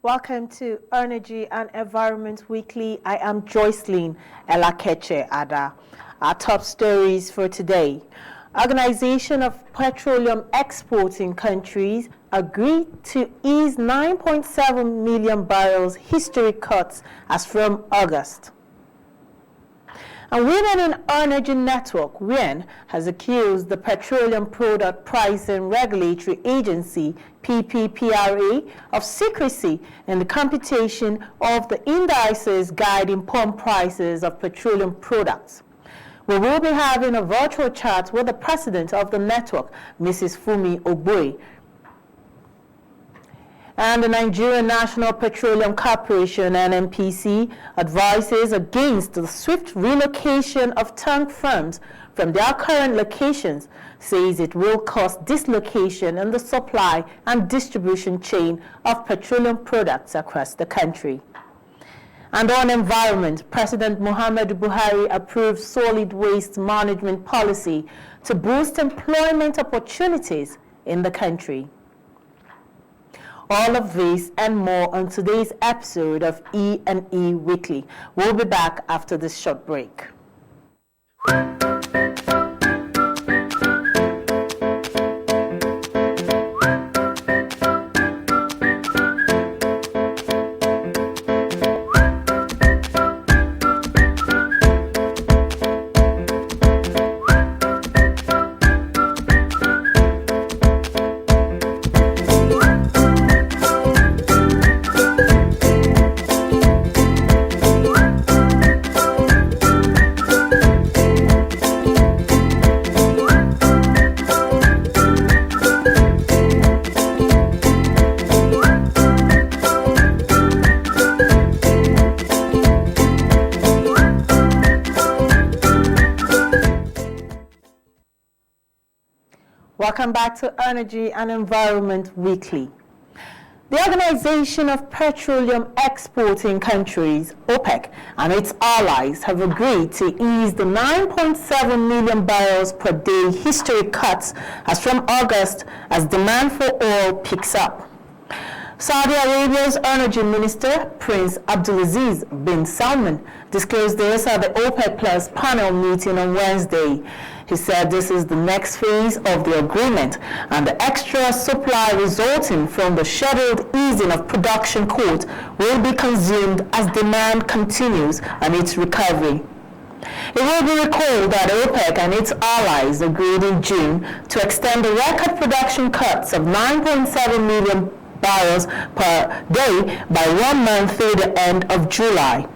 Welcome to Energy and Environment Weekly. I am Joycelyn Elakeche Ada. Our top stories for today. Organization of Petroleum Exporting Countries agreed to ease 9.7 million barrels historic cuts as from August. And Women in Energy Network, WIEN, has accused the Petroleum Product Pricing Regulatory Agency, PPPRA, of secrecy in the computation of the indices guiding pump prices of petroleum products. We will be having a virtual chat with the president of the network, Mrs. FUNMI OGBUE. And the Nigerian National Petroleum Corporation, NNPC, advises against the swift relocation of tank firms from their current locations, says it will cause dislocation in the supply and distribution chain of petroleum products across the country. And on environment, President MOHAMMEDU BUHARI approved solid waste management policy to boost employment opportunities in the country. All of this and more on today's episode of E&E Weekly. We'll be back after this short break. Welcome back to Energy and Environment Weekly. The Organization of Petroleum Exporting Countries, OPEC, and its allies have agreed to ease the 9.7 million barrels per day historic cuts as from August as demand for oil picks up. Saudi Arabia's Energy Minister, Prince Abdulaziz bin Salman, disclosed this at the OPEC Plus panel meeting on Wednesday. He said this is the next phase of the agreement, and the extra supply resulting from the scheduled easing of production quotas will be consumed as demand continues on its recovery. It will be recalled that OPEC and its allies agreed in June to extend the record production cuts of 9.7 million barrels per day by 1 month through the end of July.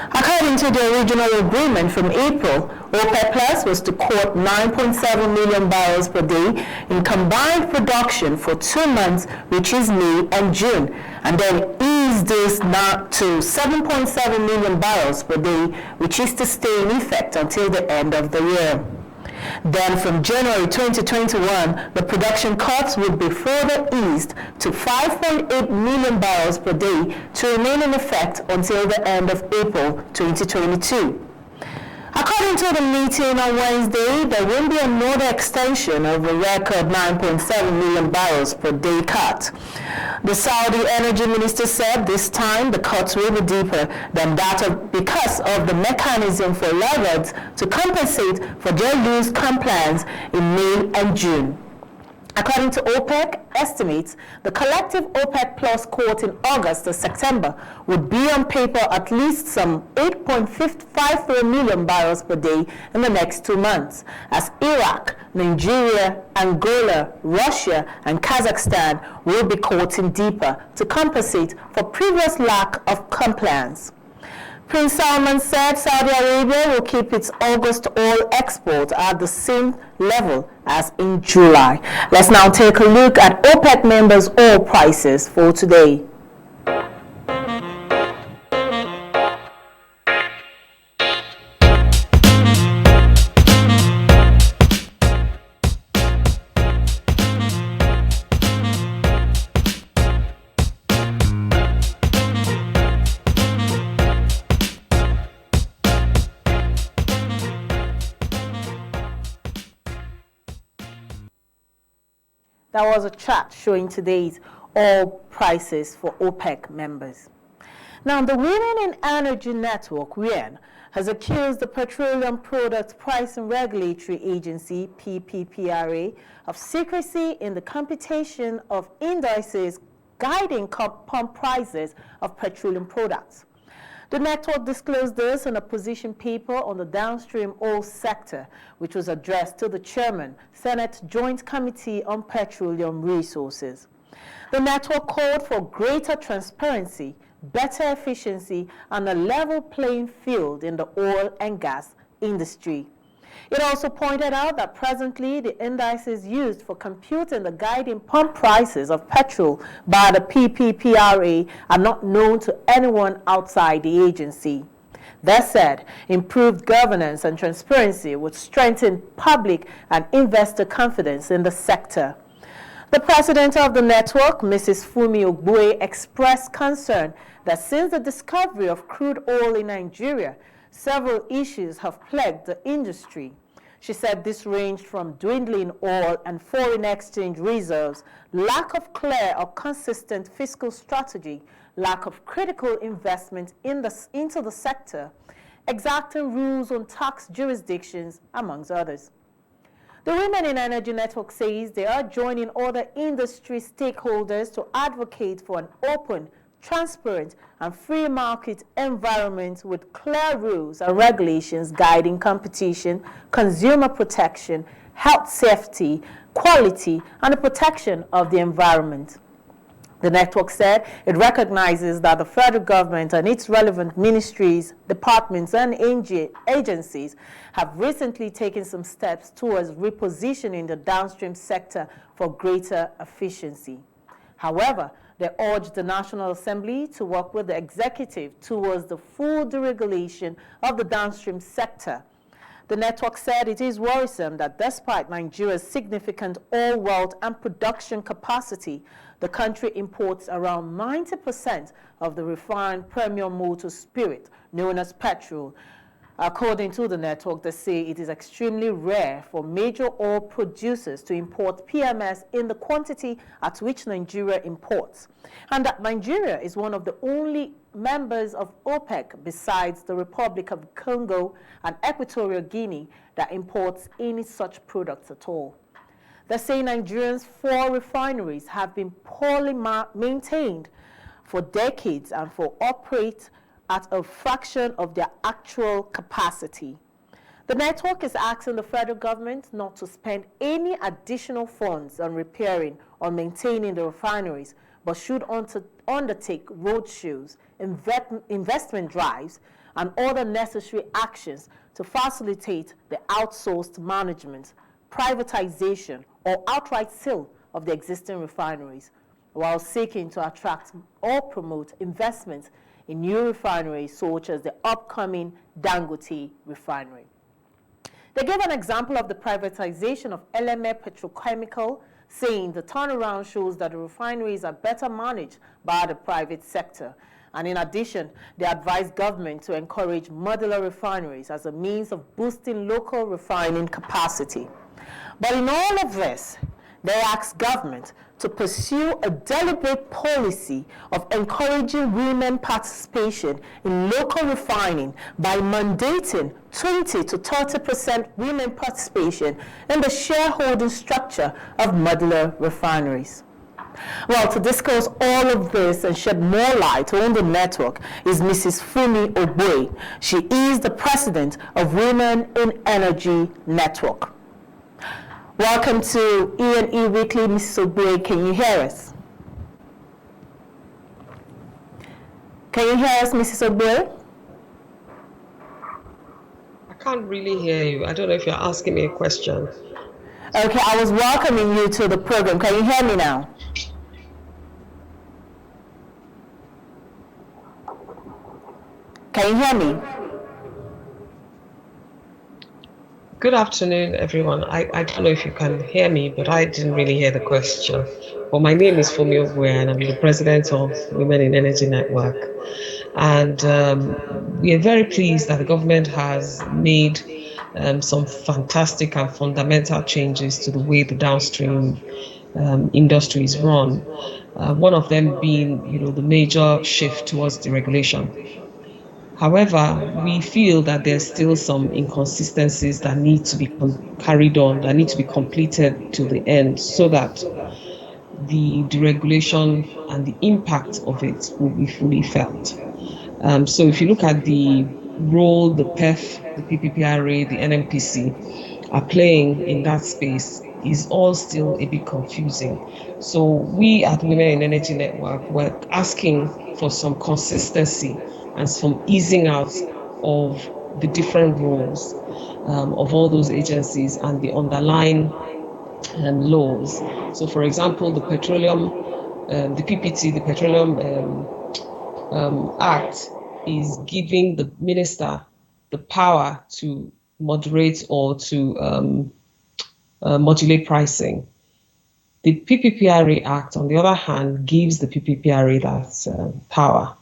According to the original agreement from April, OPEC Plus was to quote 9.7 million barrels per day in combined production for 2 months, which is May and June, and then ease this now to 7.7 million barrels per day, which is to stay in effect until the end of the year. Then from January 2021, the production cuts would be further eased to 5.8 million barrels per day to remain in effect until the end of April 2022. According to the meeting on Wednesday, there will be another extension of a record 9.7 million barrels per day cut. The Saudi Energy Minister said this time the cuts will be deeper than that because of the mechanism for laggards to compensate for their loose compliance in May and June. According to OPEC estimates, the collective OPEC Plus quote in August to September would be on paper at least some 8.553 million barrels per day in the next 2 months, as Iraq, Nigeria, Angola, Russia, and Kazakhstan will be quoting deeper to compensate for previous lack of compliance. Prince Salman said Saudi Arabia will keep its August oil export at the same level as in July. Let's now take a look at OPEC members' oil prices for today. That was a chart showing today's oil prices for OPEC members. Now, the Women in Energy Network, WIEN, has accused the Petroleum Products Pricing Regulatory Agency, PPPRA, of secrecy in the computation of indices guiding pump prices of petroleum products. The network disclosed this in a position paper on the downstream oil sector, which was addressed to the chairman, Senate Joint Committee on Petroleum Resources. The network called for greater transparency, better efficiency, and a level playing field in the oil and gas industry. It also pointed out that presently the indices used for computing the guiding pump prices of petrol by the PPPRA are not known to anyone outside the agency. That said, improved governance and transparency would strengthen public and investor confidence in the sector. The president of the network, Mrs. FUNMI OGBUE, expressed concern that since the discovery of crude oil in Nigeria, several issues have plagued the industry. She said this ranged from dwindling oil and foreign exchange reserves, lack of clear or consistent fiscal strategy, lack of critical investment into the sector, exacting rules on tax jurisdictions, amongst others. The Women in Energy Network says they are joining other industry stakeholders to advocate for an open, transparent, and free market environment with clear rules and regulations guiding competition, consumer protection, health safety, quality, and the protection of the environment. The network said it recognizes that the federal government and its relevant ministries, departments, and agencies have recently taken some steps towards repositioning the downstream sector for greater efficiency. However, they urged the National Assembly to work with the executive towards the full deregulation of the downstream sector. The network said it is worrisome that despite Nigeria's significant oil wealth and production capacity, the country imports around 90% of the refined premium motor spirit known as petrol. According to the network, they say it is extremely rare for major oil producers to import PMS in the quantity at which Nigeria imports, and that Nigeria is one of the only members of OPEC besides the Republic of Congo and Equatorial Guinea that imports any such products at all. They say Nigeria's 4 refineries have been poorly maintained for decades and operate at a fraction of their actual capacity. The network is asking the federal government not to spend any additional funds on repairing or maintaining the refineries, but should undertake roadshows, investment drives, and other necessary actions to facilitate the outsourced management, privatization, or outright sale of the existing refineries, while seeking to attract or promote investments in new refineries such as the upcoming Dangote refinery. They gave an example of the privatization of LMA Petrochemical, saying the turnaround shows that the refineries are better managed by the private sector. And in addition, they advised government to encourage modular refineries as a means of boosting local refining capacity. But in all of this, they asked government to pursue a deliberate policy of encouraging women participation in local refining by mandating 20 to 30% women participation in the shareholding structure of modular refineries. Well, to discuss all of this and shed more light on the network is Mrs. FUNMI OGBUE. She is the president of Women in Energy Network. Welcome to E&E Weekly, Mrs. OGBUE. Can you hear us? Can you hear us, Mrs. OGBUE? I can't really hear you. I don't know if you're asking me a question. Okay, I was welcoming you to the program. Can you hear me now? Can you hear me? Good afternoon, everyone. I don't know if you can hear me, but I didn't really hear the question. But my name is FUNMI OGBUE, and I'm the president of Women in Energy Network. And we are very pleased that the government has made some fantastic and fundamental changes to the way the downstream industries run. One of them being, the major shift towards deregulation. However, we feel that there's still some inconsistencies that need to be carried on, that need to be completed to the end, so that the deregulation and the impact of it will be fully felt. So if you look at the role the PEF, the PPPRA, the NNPC are playing in that space is all still a bit confusing. So we at Women in Energy Network were asking for some consistency and some easing out of the different roles of all those agencies and the underlying laws. So for example, the petroleum, the PPT, the Petroleum Act is giving the minister the power to moderate or to modulate pricing. The PPPRA Act, on the other hand, gives the PPPRA that power.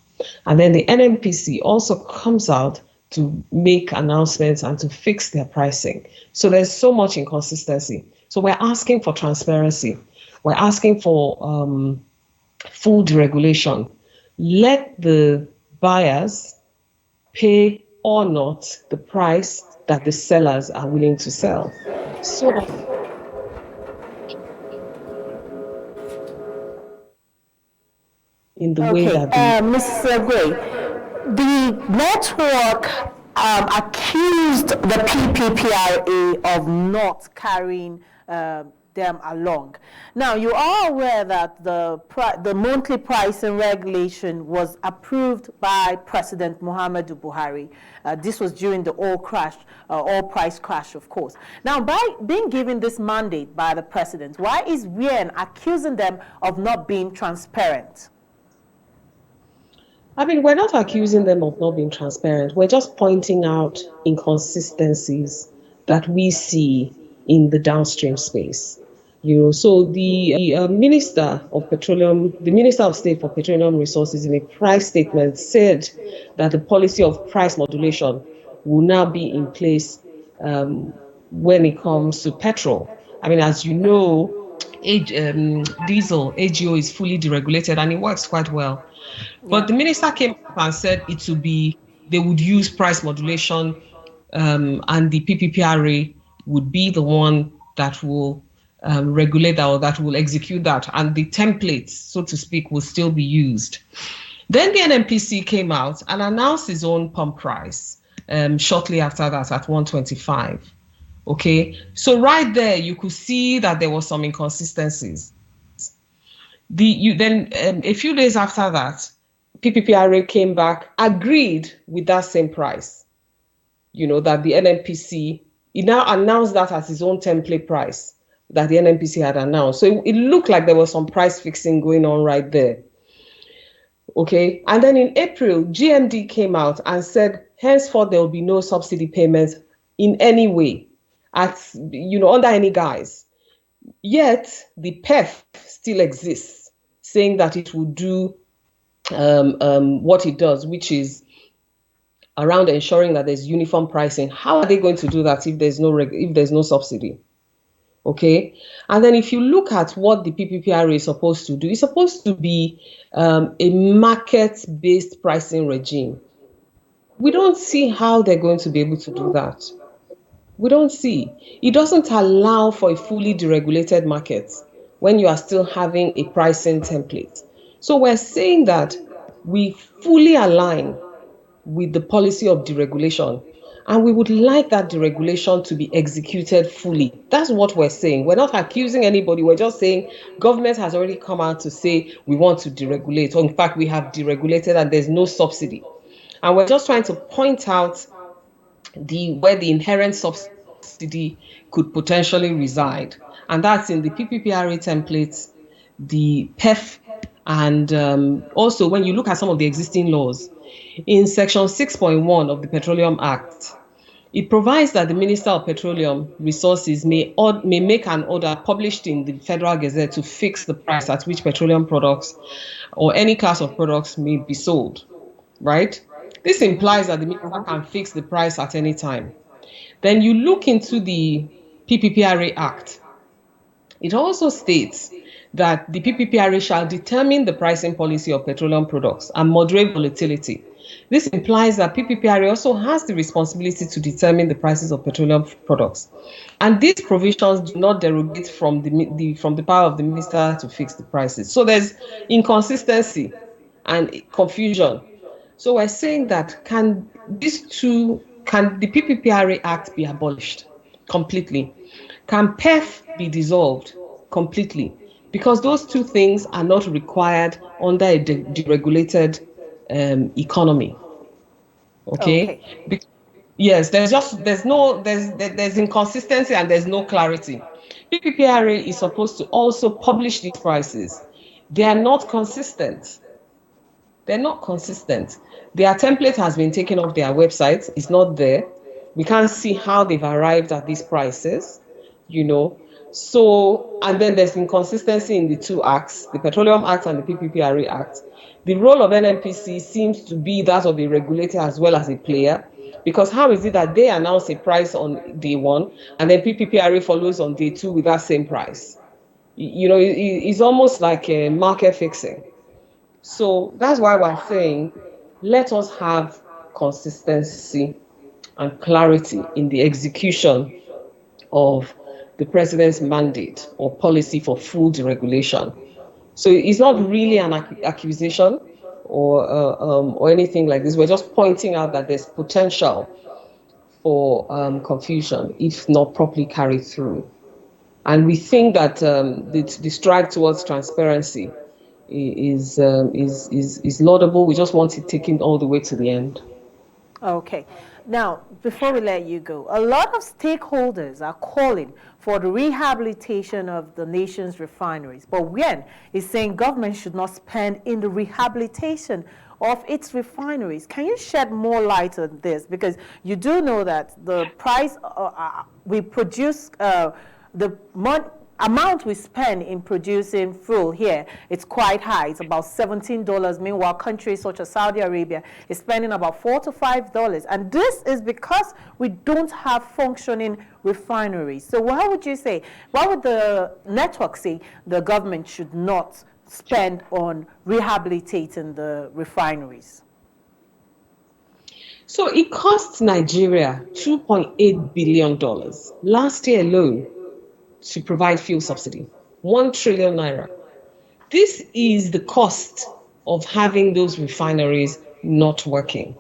And then the NNPC also comes out to make announcements and to fix their pricing. So there's so much inconsistency. So we're asking for transparency. We're asking for full deregulation. Let the buyers pay or not the price that the sellers are willing to sell. So in the way that Mrs. Gray, the network accused the PPPRA of not carrying them along. Now, you are aware that the monthly pricing regulation was approved by President Muhammadu Buhari. This was during the oil price crash, of course. Now, by being given this mandate by the president, why is WIEN accusing them of not being transparent? I mean, we're not accusing them of not being transparent. We're just pointing out inconsistencies that we see in the downstream space. So the Minister of Petroleum, the Minister of State for Petroleum Resources, in a price statement said that the policy of price modulation will now be in place when it comes to petrol. I mean, as you know, diesel, AGO, is fully deregulated and it works quite well. But the minister came up and said they would use price modulation and the PPPRA would be the one that will regulate that or that will execute that. And the templates, so to speak, will still be used. Then the NNPC came out and announced his own pump price shortly after that at 125. Okay, so right there, you could see that there was some inconsistencies. Then a few days after that, PPPRA came back, agreed with that same price, that the NNPC, he now announced that as his own template price that the NNPC had announced. So it looked like there was some price fixing going on right there. Okay, and then in April, GMD came out and said, henceforth, there will be no subsidy payments in any way, under any guise. Yet the PEF still exists, saying that it will do what it does, which is around ensuring that there's uniform pricing. How are they going to do that if there's no subsidy? Okay, and then if you look at what the PPPRA is supposed to do, it's supposed to be a market-based pricing regime. We don't see how they're going to be able to do that. We don't see. It doesn't allow for a fully deregulated market when you are still having a pricing template. So we're saying that we fully align with the policy of deregulation, and we would like that deregulation to be executed fully. That's what we're saying. We're not accusing anybody. We're just saying government has already come out to say we want to deregulate. Or in fact, we have deregulated and there's no subsidy. And we're just trying to point out where the inherent subsidy could potentially reside. And that's in the PPPRA templates, the PEF, and also when you look at some of the existing laws. In Section 6.1 of the Petroleum Act, it provides that the Minister of Petroleum Resources may make an order published in the Federal Gazette to fix the price at which petroleum products or any class of products may be sold, right? This implies that the minister can fix the price at any time. Then you look into the PPPRA Act. It also states that the PPPRA shall determine the pricing policy of petroleum products and moderate volatility. This implies that PPPRA also has the responsibility to determine the prices of petroleum products. And these provisions do not derogate from the power of the minister to fix the prices. So there's inconsistency and confusion. So we're saying that can the PPPRA Act be abolished completely? Can PEF be dissolved completely? Because those two things are not required under a deregulated economy. Okay. Yes, there's inconsistency and there's no clarity. PPPRA is supposed to also publish these prices. They are not consistent. They're not consistent. Their template has been taken off their website. It's not there. We can't see how they've arrived at these prices, you know. So, and then there's inconsistency in the two acts, the Petroleum Act and the PPPRA Act. The role of NNPC seems to be that of a regulator as well as a player, because how is it that they announce a price on day one and then PPPRA follows on day two with that same price? You know, it's almost like a market fixing. So that's why we're saying, let us have consistency and clarity in the execution of the president's mandate or policy for full deregulation. So it's not really an accusation or anything like this. We're just pointing out that there's potential for confusion if not properly carried through. And we think that the strike towards transparency is laudable. We just want it taken all the way to the end. Okay. Now, before we let you go, a lot of stakeholders are calling for the rehabilitation of the nation's refineries. But WIEN is saying government should not spend in the rehabilitation of its refineries. Can you shed more light on this? Because you do know that the price we produce, the amount we spend in producing fuel here, it's quite high. It's about $17. Meanwhile, countries such as Saudi Arabia is spending about $4 to $5. And this is because we don't have functioning refineries. So what would you say? What would the network say the government should not spend on rehabilitating the refineries? So it costs Nigeria $2.8 billion last year alone to provide fuel subsidy, 1 trillion naira. This is the cost of having those refineries not working.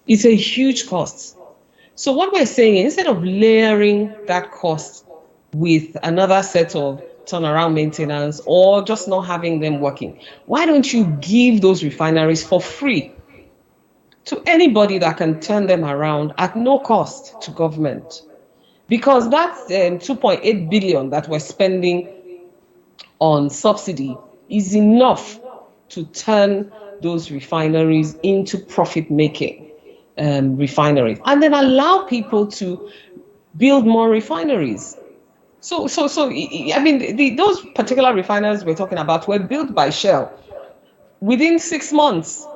It's a huge cost. So what we're saying, instead of layering that cost with another set of turnaround maintenance or just not having them working, why don't you give those refineries for free to anybody that can turn them around at no cost to government? Because that 2.8 billion that we're spending on subsidy is enough to turn those refineries into profit-making refineries, and then allow people to build more refineries. So I mean, those particular refineries we're talking about were built by Shell within 6 months,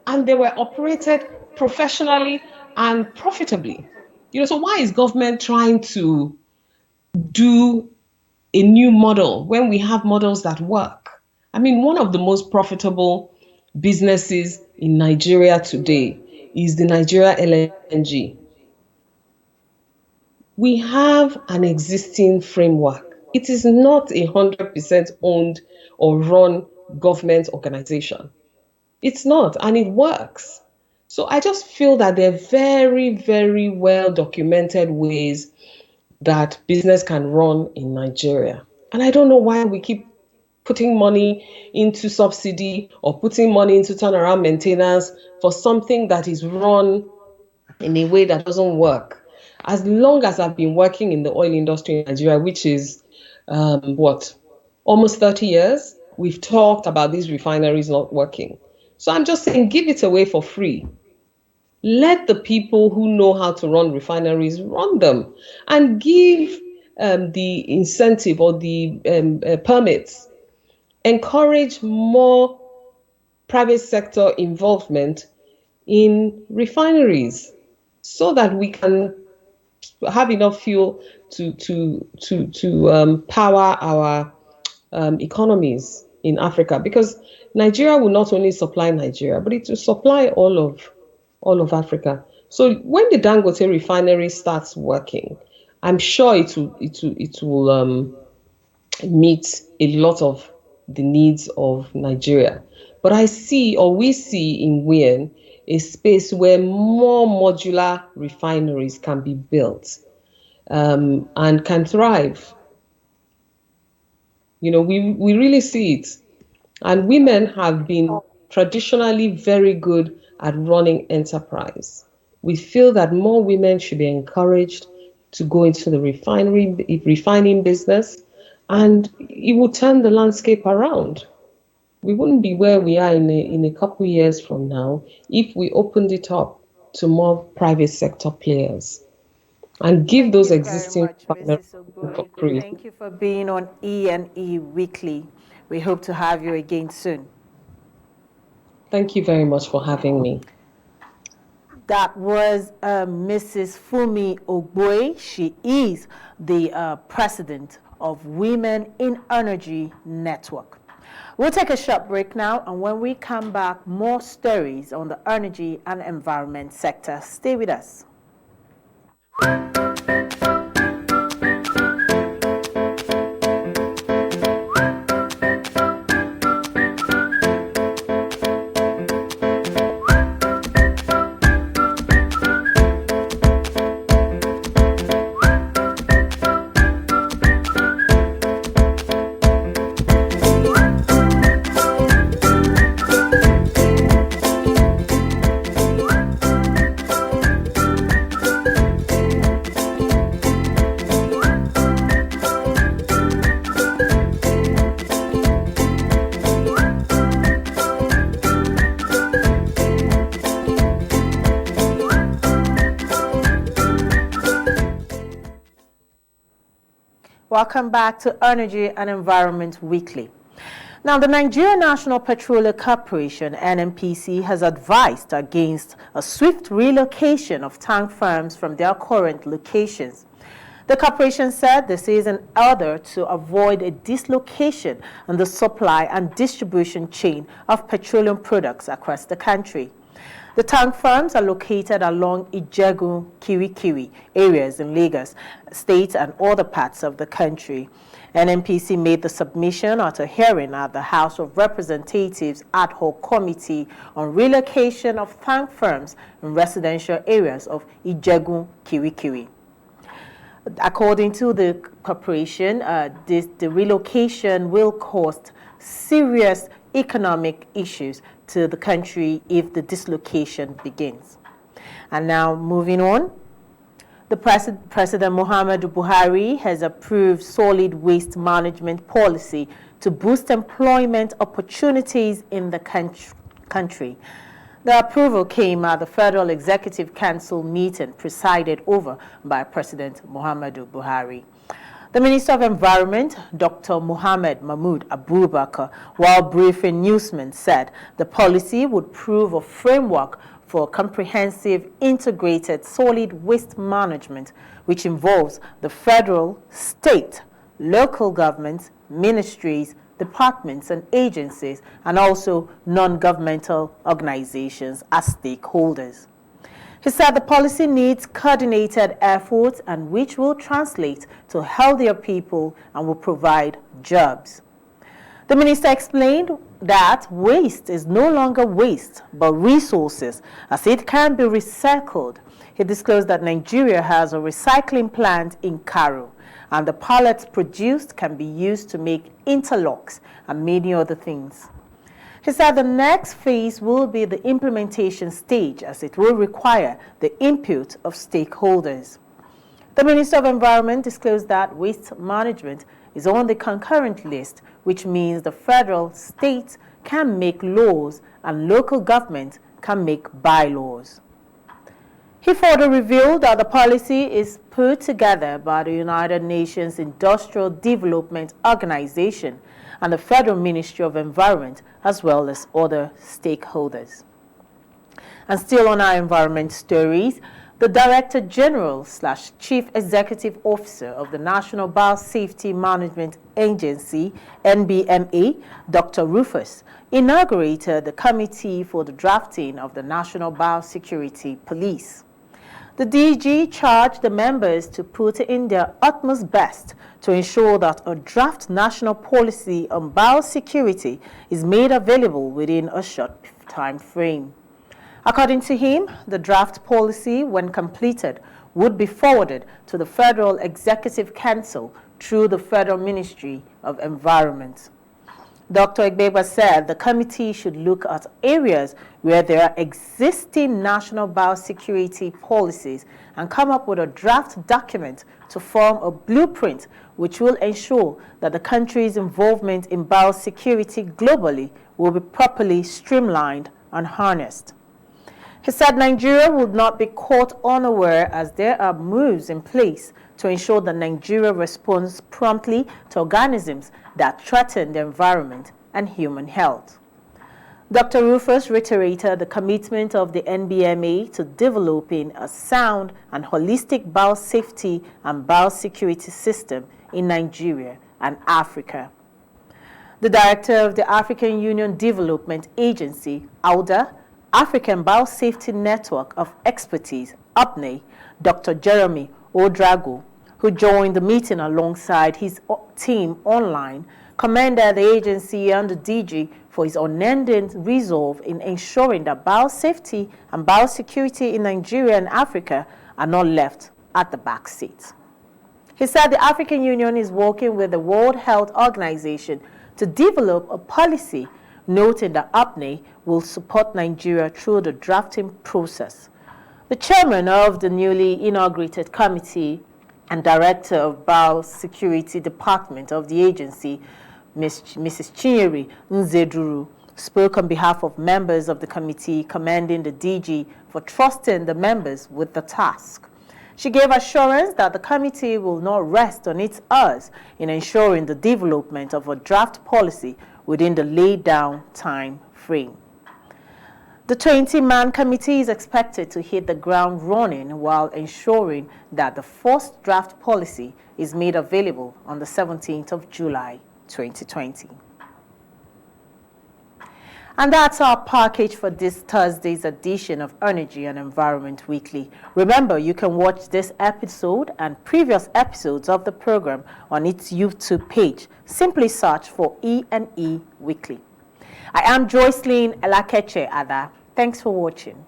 and they were operated professionally and profitably. You know, so why is government trying to do a new model when we have models that work? I mean, one of the most profitable businesses in Nigeria today is the Nigeria LNG. We have an existing framework. It is not 100% owned or run government organization. It's not, and it works. So I just feel that there are very, very well documented ways that business can run in Nigeria. And I don't know why we keep putting money into subsidy or putting money into turnaround maintenance for something that is run in a way that doesn't work. As long as I've been working in the oil industry in Nigeria, which is almost 30 years, we've talked about these refineries not working. So I'm just saying, give it away for free. Let the people who know how to run refineries run them, and give the incentive or the permits. Encourage more private sector involvement in refineries so that we can have enough fuel to power our economies in Africa, because Nigeria will not only supply Nigeria, but it will supply all of Africa. So when the Dangote refinery starts working, I'm sure it will meet a lot of the needs of Nigeria. But I see, or we see in WIEN, a space where more modular refineries can be built and can thrive. We really see it. And women have been traditionally very good at running enterprise. We feel that more women should be encouraged to go into the refining business, and it will turn the landscape around. We wouldn't be where we are in a couple years from now if we opened it up to more private sector players and give Thank those you very existing much, partners Mrs. for OGBUE. free. Thank you for being on E&E Weekly. We hope to have you again soon. Thank you very much for having me. That was Mrs. FUNMI OGBUE. She is the president of Women in Energy Network. We'll take a short break now, and when we come back, more stories on the energy and environment sector. Stay with us. Welcome back to Energy and Environment Weekly. Now, the Nigerian National Petroleum Corporation, NNPC, has advised against a swift relocation of tank farms from their current locations. The corporation said this is in order to avoid a dislocation in the supply and distribution chain of petroleum products across the country. The tank farms are located along Ijegun, Kirikiri areas in Lagos State and other parts of the country. NNPC made the submission at a hearing at the House of Representatives Ad Hoc Committee on Relocation of Tank Farms in residential areas of Ijegun, Kirikiri. According to the corporation, the relocation will cause serious economic issues to the country if the dislocation begins. And now moving on, the President MOHAMMEDU BUHARI has approved solid waste management policy to boost employment opportunities in the country. The approval came at the Federal Executive Council meeting presided over by President MOHAMMEDU BUHARI. The Minister of Environment, Dr. Mohammed Mahmoud Abubakar, while briefing newsmen, said the policy would prove a framework for comprehensive integrated solid waste management, which involves the federal, state, local governments, ministries, departments and agencies, and also non-governmental organizations as stakeholders. He said the policy needs coordinated efforts and which will translate to healthier people and will provide jobs. The minister explained that waste is no longer waste but resources, as it can be recycled. He disclosed that Nigeria has a recycling plant in Karo, and the pellets produced can be used to make interlocks and many other things. He said the next phase will be the implementation stage, as it will require the input of stakeholders. The Minister of Environment disclosed that waste management is on the concurrent list, which means the federal, state can make laws and local government can make bylaws. He further revealed that the policy is put together by the United Nations Industrial Development Organization and the Federal Ministry of Environment, as well as other stakeholders. And still on our environment stories, the Director General / Chief Executive Officer of the National Biosafety Management Agency, NBMA, Dr. Rufus, inaugurated the Committee for the Drafting of the National Biosecurity Police. The DG charged the members to put in their utmost best to ensure that a draft national policy on biosecurity is made available within a short time frame. According to him, the draft policy, when completed, would be forwarded to the Federal Executive Council through the Federal Ministry of Environment. Dr. OGBUE said the committee should look at areas where there are existing national biosecurity policies and come up with a draft document to form a blueprint which will ensure that the country's involvement in biosecurity globally will be properly streamlined and harnessed. He said Nigeria would not be caught unaware as there are moves in place to ensure that Nigeria responds promptly to organisms that threaten the environment and human health. Dr. Rufus reiterated the commitment of the NBMA to developing a sound and holistic biosafety and biosecurity system in Nigeria and Africa. The director of the African Union Development Agency, AUDA, African Biosafety Network of Expertise, APNE, Dr. Jeremy Odrago, who joined the meeting alongside his team online, commended the agency and the DG for his unending resolve in ensuring that biosafety and biosecurity in Nigeria and Africa are not left at the back seat. He said the African Union is working with the World Health Organization to develop a policy, noting that APNE will support Nigeria through the drafting process. The chairman of the newly inaugurated committee and director of Biosecurity Department of the agency, Mrs. Chinyere Nzeduru, spoke on behalf of members of the committee, commending the DG for trusting the members with the task. She gave assurance that the committee will not rest on its oars in ensuring the development of a draft policy within the laid down time frame. The 20-man committee is expected to hit the ground running while ensuring that the first draft policy is made available on the 17th of July, 2020. And that's our package for this Thursday's edition of Energy and Environment Weekly. Remember, you can watch this episode and previous episodes of the program on its YouTube page. Simply search for E&E Weekly. I am Joycelyn Elakeche Ada. Thanks for watching.